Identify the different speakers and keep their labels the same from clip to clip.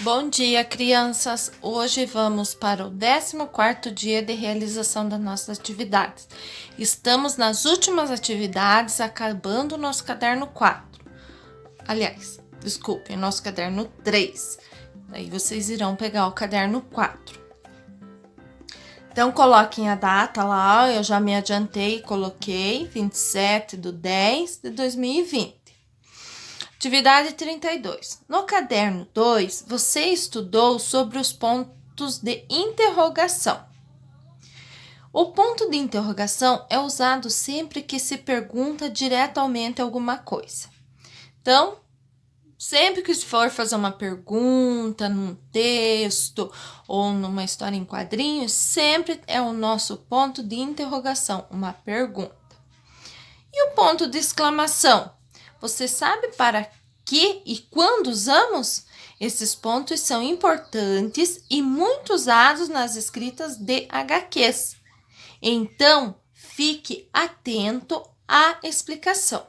Speaker 1: Bom dia, crianças! Hoje vamos para o 14º dia de realização das nossas atividades. Estamos nas últimas atividades, acabando o nosso caderno 4. Aliás, desculpem, nosso caderno 3. Daí vocês irão pegar o caderno 4. Então, coloquem a data lá, eu já me adiantei e coloquei 27/10/2020. Atividade 32. No caderno 2, você estudou sobre os pontos de interrogação. O ponto de interrogação é usado sempre que se pergunta diretamente alguma coisa. Então, sempre que for fazer uma pergunta num texto ou numa história em quadrinhos, sempre é o nosso ponto de interrogação, uma pergunta. E o ponto de exclamação? Você sabe para que e quando usamos? Esses pontos são importantes e muito usados nas escritas de HQs. Então, fique atento à explicação.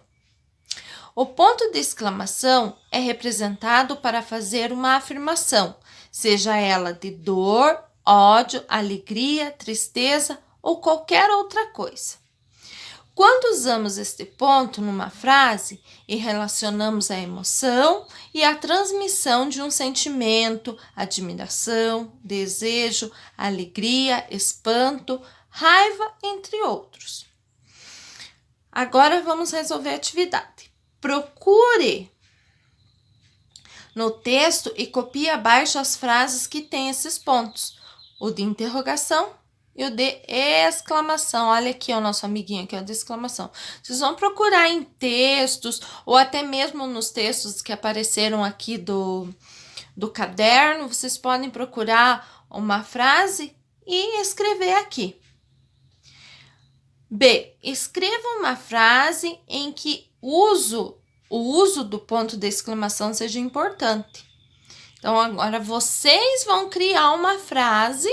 Speaker 1: O ponto de exclamação é representado para fazer uma afirmação, seja ela de dor, ódio, alegria, tristeza ou qualquer outra coisa. Quando usamos este ponto numa frase e relacionamos a emoção e a transmissão de um sentimento, admiração, desejo, alegria, espanto, raiva, entre outros. Agora vamos resolver a atividade. Procure no texto e copie abaixo as frases que têm esses pontos. O de interrogação e o de exclamação. Olha aqui o nosso amiguinho aqui, o de exclamação. Vocês vão procurar em textos ou até mesmo nos textos que apareceram aqui do caderno. Vocês podem procurar uma frase e escrever aqui. B. Escreva uma frase em que o uso do ponto de exclamação seja importante. Então, agora vocês vão criar uma frase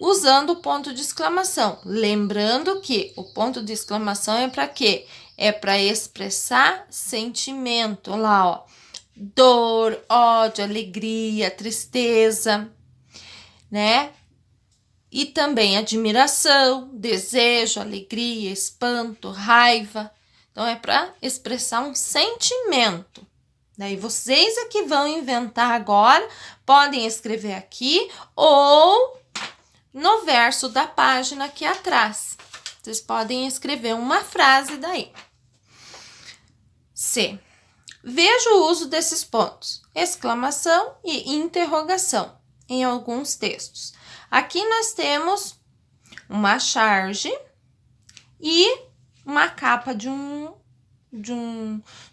Speaker 1: usando o ponto de exclamação. Lembrando que o ponto de exclamação é para quê? É para expressar sentimento. Olha lá, ó. Dor, ódio, alegria, tristeza, né? E também admiração, desejo, alegria, espanto, raiva. Então, é para expressar um sentimento. Daí, vocês é que vão inventar agora. Podem escrever aqui ou no verso da página aqui atrás. Vocês podem escrever uma frase daí. C. Veja o uso desses pontos, exclamação e interrogação, em alguns textos. Aqui nós temos uma charge e uma capa de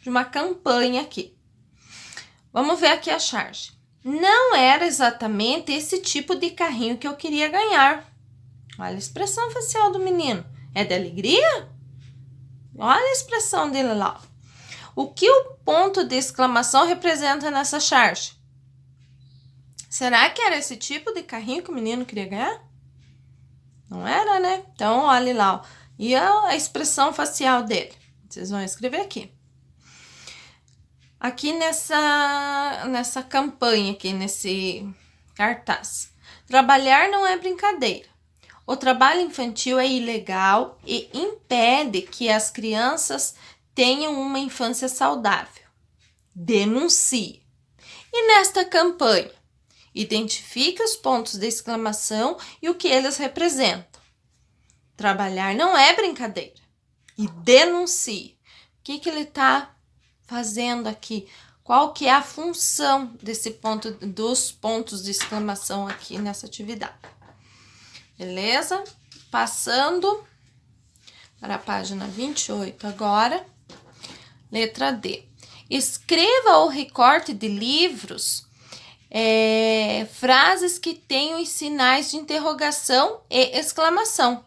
Speaker 1: uma campanha aqui. Vamos ver aqui a charge. Não era exatamente esse tipo de carrinho que eu queria ganhar. Olha a expressão facial do menino. É de alegria? Olha a expressão dele lá. O que o ponto de exclamação representa nessa charge? Será que era esse tipo de carrinho que o menino queria ganhar? Não era, né? Então, olha lá. Ó. E a expressão facial dele? Vocês vão escrever aqui. Aqui nessa campanha, aqui nesse cartaz. Trabalhar não é brincadeira. O trabalho infantil é ilegal e impede que as crianças tenham uma infância saudável. Denuncie. E nesta campanha, identifique os pontos de exclamação e o que eles representam. Trabalhar não é brincadeira. E denuncie. O que ele está fazendo aqui? Qual que é a função dos pontos de exclamação aqui nessa atividade? Beleza? Passando para a página 28 agora. Letra D. Escreva o recorte de livros, frases que tenham os sinais de interrogação e exclamação.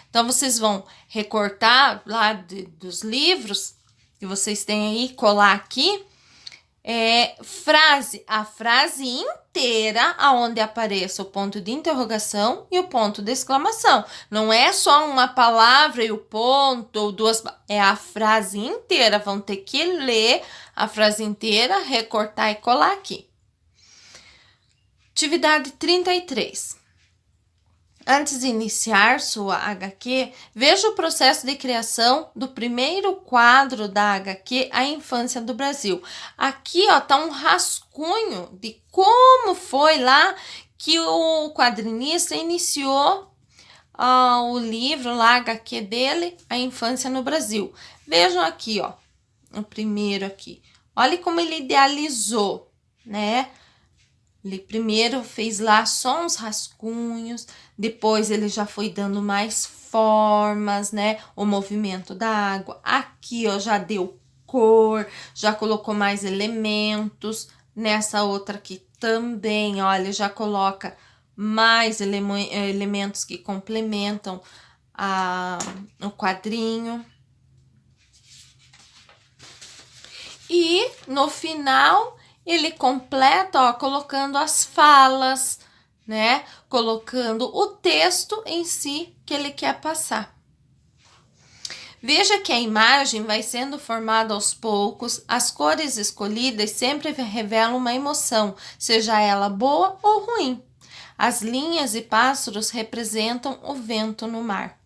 Speaker 1: Então, vocês vão recortar lá dos livros que vocês têm aí, colar aqui, a frase inteira aonde apareça o ponto de interrogação e o ponto de exclamação. Não é só uma palavra e o ponto ou duas, é a frase inteira. Vão ter que ler a frase inteira, recortar e colar aqui. Atividade 33. Antes de iniciar sua HQ, veja o processo de criação do primeiro quadro da HQ A Infância do Brasil. Aqui, ó, tá um rascunho de como foi lá que o quadrinista iniciou o livro lá, HQ dele, A Infância no Brasil. Vejam aqui, ó, o primeiro aqui. Olha como ele idealizou, né? Ele primeiro fez lá só uns rascunhos, depois ele já foi dando mais formas, né? O movimento da água. Aqui, ó, já deu cor, já colocou mais elementos. Nessa outra aqui também, ó, ele já coloca mais elementos que complementam o quadrinho. E no final ele completa, ó, colocando as falas, né? Colocando o texto em si que ele quer passar. Veja que a imagem vai sendo formada aos poucos, as cores escolhidas sempre revelam uma emoção, seja ela boa ou ruim. As linhas e pássaros representam o vento no mar.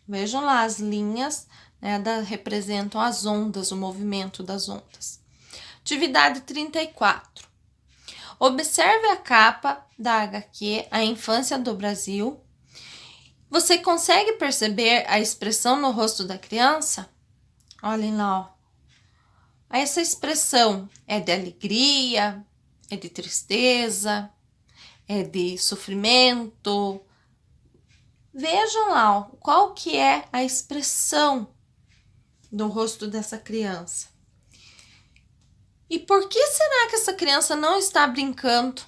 Speaker 1: Vejam lá, as linhas, né, representam as ondas, o movimento das ondas. Atividade 34. Observe a capa da HQ A Infância do Brasil. Você consegue perceber a expressão no rosto da criança? Olhem lá, ó. Essa expressão é de alegria, é de tristeza, é de sofrimento. Vejam lá, ó, qual que é a expressão do rosto dessa criança. E por que será que essa criança não está brincando?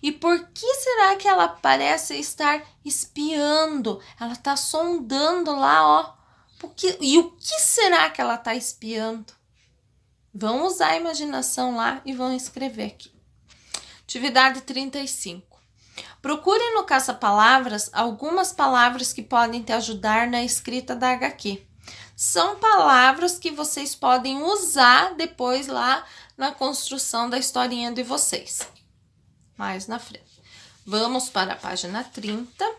Speaker 1: E por que será que ela parece estar espiando? Ela está sondando lá, ó. E o que será que ela está espiando? Vão usar a imaginação lá e vão escrever aqui. Atividade 35. Procure no caça-palavras algumas palavras que podem te ajudar na escrita da HQ. São palavras que vocês podem usar depois lá na construção da historinha de vocês. Mais na frente. Vamos para a página 30.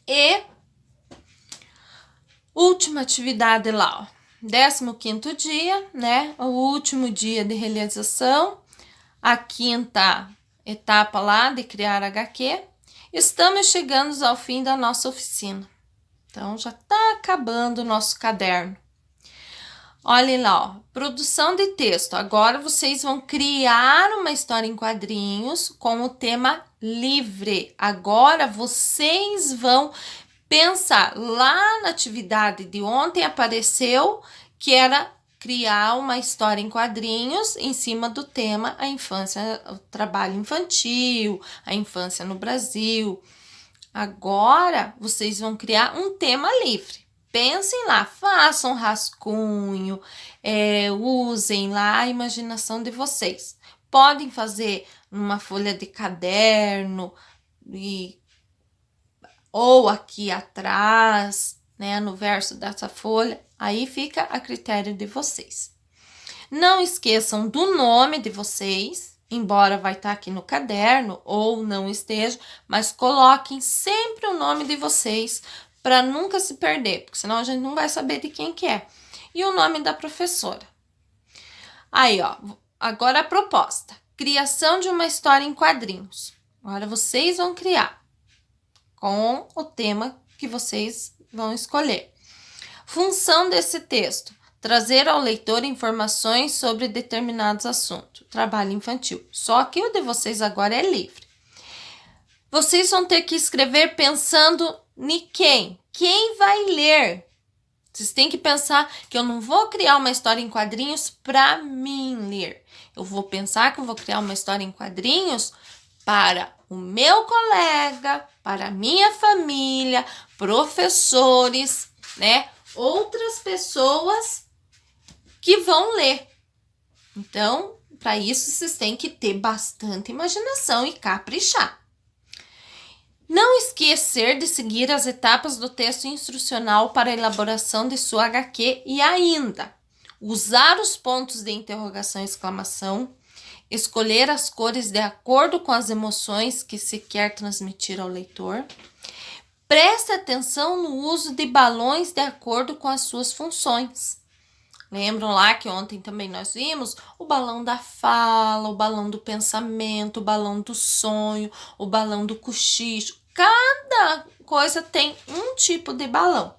Speaker 1: E última atividade lá, ó. 15º dia, né? O último dia de realização. A 5ª etapa lá de criar HQ. Estamos chegando ao fim da nossa oficina. Então, já está acabando o nosso caderno. Olhem lá, ó, produção de texto. Agora vocês vão criar uma história em quadrinhos com o tema livre. Agora vocês vão pensar. Lá na atividade de ontem apareceu que era criar uma história em quadrinhos em cima do tema a infância, o trabalho infantil, a infância no Brasil. Agora, vocês vão criar um tema livre. Pensem lá, façam rascunho, usem lá a imaginação de vocês. Podem fazer numa folha de caderno, ou aqui atrás, né, no verso dessa folha. Aí fica a critério de vocês. Não esqueçam do nome de vocês. Embora vai estar aqui no caderno ou não esteja, mas coloquem sempre o nome de vocês para nunca se perder, porque senão a gente não vai saber de quem que é. E o nome da professora. Aí, ó, agora a proposta. Criação de uma história em quadrinhos. Agora vocês vão criar com o tema que vocês vão escolher. Função desse texto. Trazer ao leitor informações sobre determinados assuntos. Trabalho infantil. Só que o de vocês agora é livre. Vocês vão ter que escrever pensando em quem? Quem vai ler? Vocês têm que pensar que eu não vou criar uma história em quadrinhos para mim ler. Eu vou pensar que eu vou criar uma história em quadrinhos para o meu colega, para a minha família, professores, né? Outras pessoas que vão ler. Então, para isso, vocês têm que ter bastante imaginação e caprichar. Não esquecer de seguir as etapas do texto instrucional para a elaboração de sua HQ e ainda usar os pontos de interrogação e exclamação, Escolher as cores de acordo com as emoções que se quer transmitir ao leitor. Preste atenção no uso de balões de acordo com as suas funções. Lembram lá que ontem também nós vimos o balão da fala, o balão do pensamento, o balão do sonho, o balão do cochicho. Cada coisa tem um tipo de balão.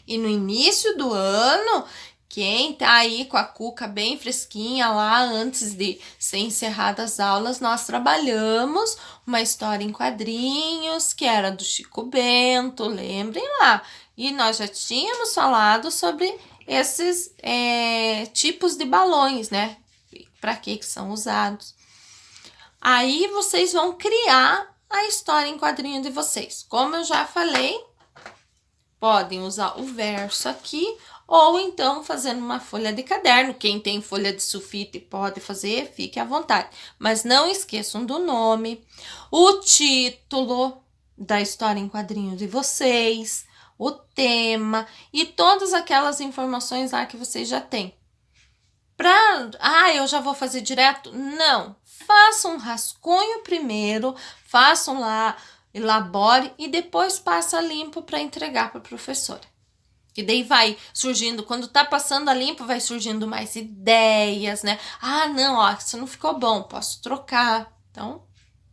Speaker 1: E no início do ano, quem tá aí com a cuca bem fresquinha lá, antes de ser encerradas as aulas, nós trabalhamos uma história em quadrinhos, que era do Chico Bento, lembrem lá. E nós já tínhamos falado sobre esses tipos de balões, né? Para que são usados. Aí vocês vão criar a história em quadrinho de vocês. Como eu já falei, podem usar o verso aqui, ou então fazendo uma folha de caderno. Quem tem folha de sulfite pode fazer, fique à vontade. Mas não esqueçam do nome, o título da história em quadrinho de vocês, o tema e todas aquelas informações lá que vocês já têm. Eu já vou fazer direto? Não. Façam um rascunho primeiro, façam lá, elabore e depois passa limpo para entregar para a professora. E daí vai surgindo, quando tá passando a limpo, vai surgindo mais ideias, né? Não, isso não ficou bom, posso trocar. Então,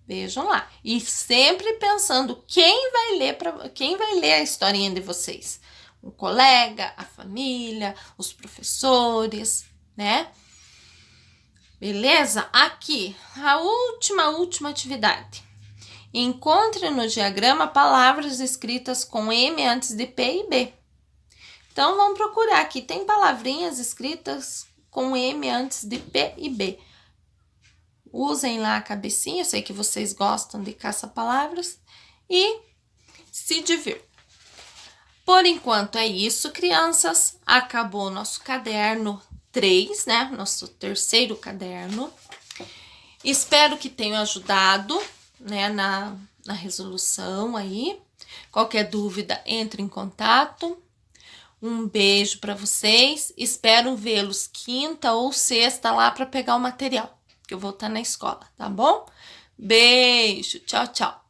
Speaker 1: vejam lá. E sempre pensando quem vai ler a historinha de vocês. O colega, a família, os professores, né? Beleza? Aqui, a última atividade. Encontre no diagrama palavras escritas com M antes de P e B. Então, vamos procurar aqui. Tem palavrinhas escritas com M antes de P e B. Usem lá a cabecinha. Eu sei que vocês gostam de caça-palavras. E se divirtam. Por enquanto é isso, crianças. Acabou o nosso caderno 3, né? Nosso terceiro caderno. Espero que tenham ajudado, né, na resolução aí. Qualquer dúvida, entre em contato. Um beijo para vocês. Espero vê-los quinta ou sexta lá para pegar o material, que eu vou estar na escola, tá bom? Beijo, tchau, tchau.